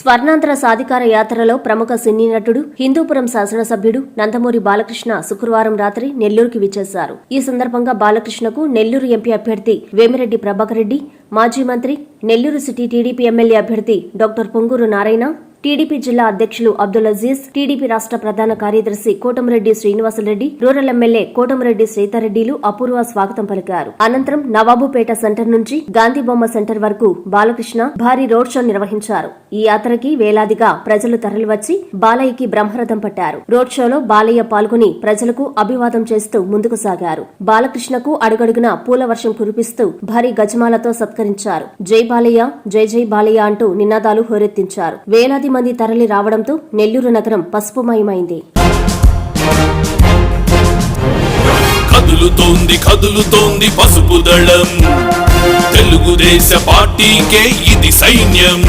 స్వర్ణాంధ్ర సాధికార యాత్రలో ప్రముఖ సినీ నటుడు, హిందూపురం శాసనసభ్యుడు నందమూరి బాలకృష్ణ శుక్రవారం రాత్రి నెల్లూరుకి విచ్చేశారు. ఈ సందర్భంగా బాలకృష్ణకు నెల్లూరు ఎంపీ అభ్యర్థి వేమిరెడ్డి ప్రభాకర్ రెడ్డి, మాజీ మంత్రి, నెల్లూరు సిటీ టీడీపీ ఎమ్మెల్యే అభ్యర్థి డాక్టర్ పొంగూరు నారాయణ, టీడీపీ జిల్లా అధ్యక్షులు అబ్దుల్ అజీజ్, టీడీపీ రాష్ట్ర ప్రధాన కార్యదర్శి కోటమిరెడ్డి శ్రీనివాసరెడ్డి, రూరల్ ఎమ్మెల్యే కోటమిరెడ్డి శ్రీధర్రెడ్డిలు అపూర్వ స్వాగతం పలికారు. అనంతరం నవాబుపేట సెంటర్ నుంచి గాంధీబొమ్మ సెంటర్ వరకు బాలకృష్ణ భారీ రోడ్ షో నిర్వహించారు. ఈ యాత్రకి వేలాదిగా ప్రజలు తరలివచ్చి బాలయ్యకి బ్రహ్మరథం పట్టారు. రోడ్ షోలో బాలయ్య పాల్గొని ప్రజలకు అభివాదం చేస్తూ ముందుకు సాగారు. బాలకృష్ణకు అడుగడుగునా పూల వర్షం కురిపిస్తూ భారీ గజమాలతో సత్కరించారు. జై బాలయ్య, జై జై బాలయ్య అంటూ నినాదాలు హోరెత్తించారు. వేలాది మంది తరలి రావడంతో నెల్లూరు నగరం పసుపుమయమైంది. కదులుతోంది కదులుతోంది పసుపు దళం, తెలుగుదేశ పార్టీకే ఇది సైన్యం.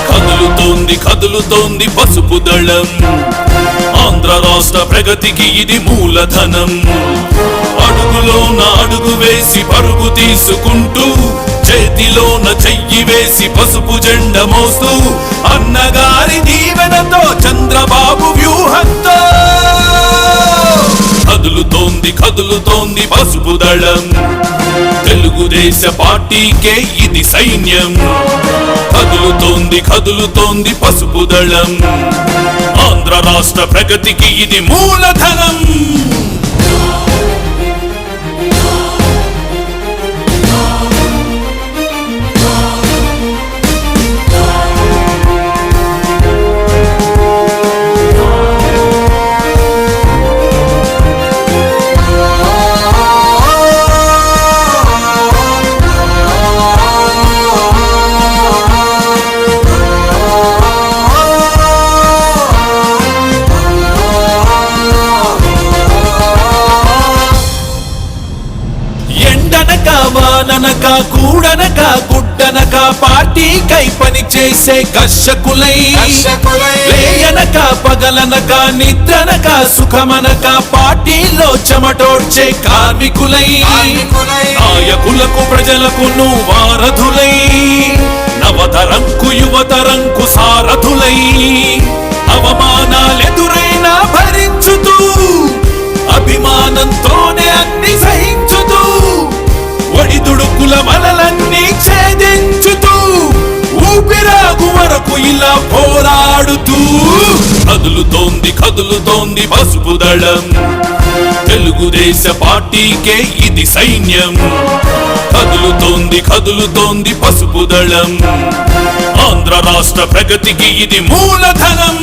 కదులుతోంది కదులుతోంది పసుపు దళం, ఆంధ్ర రాష్ట్ర ప్రగతికి ఇది మూలధనం. అడుగులోన అడుగు వేసి పరుగు తీసుకుంటూ, చేతిలోన చెయ్యి వేసి పసుపు జెండ మోస్తూ, అన్నగారి దీవెనతో చంద్రబాబు వ్యూహంతో కదులుతోంది కదులుతోంది పసుపు దళం, తెలుగుదేశ పార్టీకే ఇది సైన్యం. కదులుతోంది కదులుతోంది పసుపు దళం, ఆంధ్ర రాష్ట్ర ప్రగతికి ఇది మూలధనం. వాననక కూడనక గుడ్డనక పార్టీకై పని చేసే కర్షకులై, లేయనక పగలనక నిద్రనక సుఖమనక పార్టీలో చెమటోడ్చే కార్మికులై, నాయకులకు ప్రజలకు వారధులై, నవతరంకు యువతరంకు సారథులై, అవమానాలెదురైనా భరించుతూ, అభిమానంతోనే అన్ని సహించుతూ, ఒడిదుడుకుల మలలన్నీ ఛేదించుతూ, ఊపిరాగు వరకు ఇలా పోరాడుతూ, కదులుతోంది కదులుతోంది పసుపు దళం, తెలుగుదేశ పార్టీకే ఇది సైన్యం. కదులుతోంది కదులుతోంది పసుపు దళం, ఆంధ్ర రాష్ట్ర ప్రగతికి ఇది మూలధనం.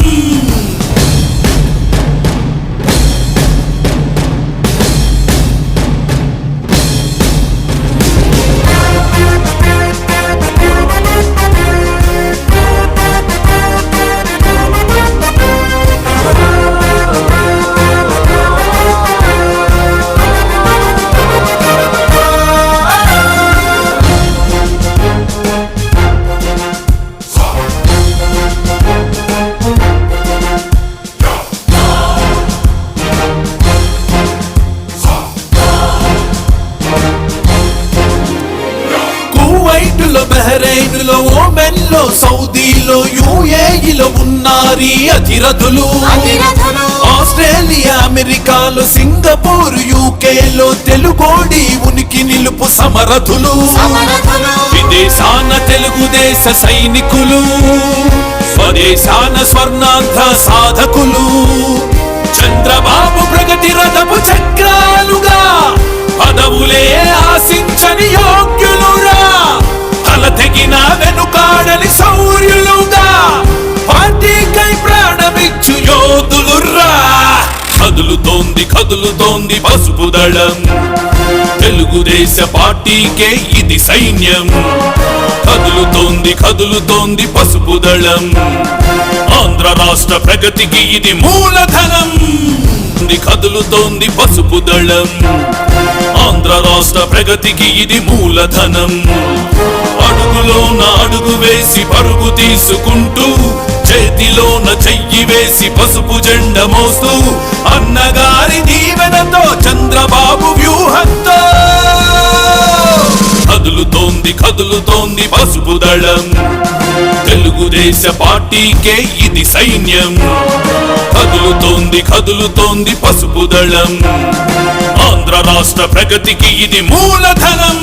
బహ్రెయిన్లో, ఓమెన్లో, సౌదీలో, యుఏఈలో ఉన్నారీ అధిరథులు. ఆస్ట్రేలియా, అమెరికాలో, సింగపూర్, యూకేలో తెలుగోడి ఉనికి నిలుపు సమరథులు. విదేశాన తెలుగుదేశ సైనికులు, స్వదేశాన స్వర్ణాంధ్ర సాధకులు, చంద్రబాబు ప్రగతి రథపు చక్రాలుగా, పదవులే ఆశించని యోగ్యులురా, తల తెగిన వెనుకాడని శౌర్యులుగా, పార్టీకై ప్రాణమిచ్చు యోధులురా. కదులుతోంది కదులుతోంది పసుపు దళం, తెలుగుదేశ పార్టీకే ఇది సైన్యం. కదులుతోంది కదులుతోంది పసుపు దళం, ఆంధ్ర రాష్ట్ర ప్రగతికి ఇది మూలధనం. కదులుతోంది పసుపు దళం, ఆంధ్ర రాష్ట్ర ప్రగతికి ఇది మూలధనం. అడుగులోన అడుగు వేసి పరుగు తీసుకుంటూ, చేతిలోన చెయ్యి వేసి పసుపు జెండ మోస్తూ, అన్నగారి దీవెనతో చంద్రబాబు వ్యూహంతో కదులుతోంది కదులుతోంది పసుపు దళం, తెలుగుదేశ తెలుగుదేశ పార్టీకే ఇది సైన్యం. కదులుతోంది కదులుతోంది పసుపు దళం. ఆంధ్ర రాష్ట్ర ప్రగతికి ఇది మూలధనం.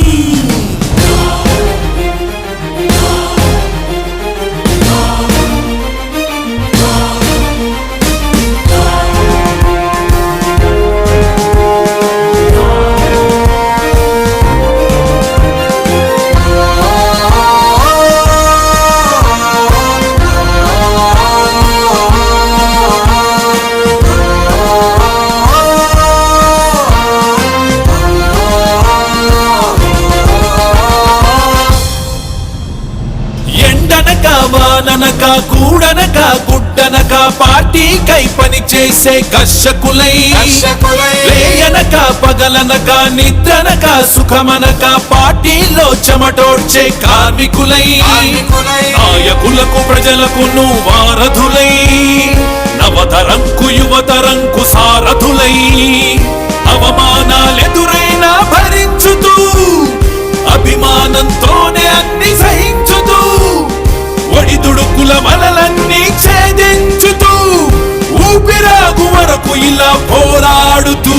వాననక కూడనక గుడ్డనక పార్టీకై పని చేసే కర్షకులై, లేయనక పగలనక నిద్రనక సుఖమనక పార్టీలో చెమటోడ్చే కార్మికులై, నాయకులకు ప్రజలకు వారధులై, నవతరంకు యువతరంకు సారథులై, అవమానాలెదురైనా భరించుతూ అభిమానంతోనే అన్ని సహించుతూ ఒడిదుడుకుల వలలన్నీ ఛేదించుతూ ఊపిరాగు వరకు ఇలా పోరాడుతూ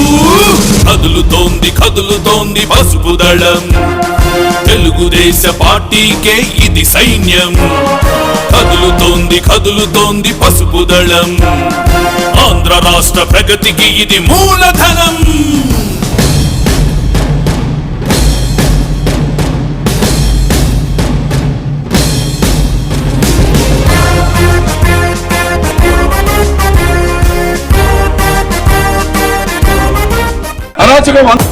కదులుతోంది కదులుతోంది పసుపు దళం. తెలుగుదేశ పార్టీకే ఇది సైన్యం. కదులుతోంది కదులుతోంది పసుపు దళం. ఆంధ్ర రాష్ట్ర ప్రగతికి ఇది మూలధనం. అరాచకం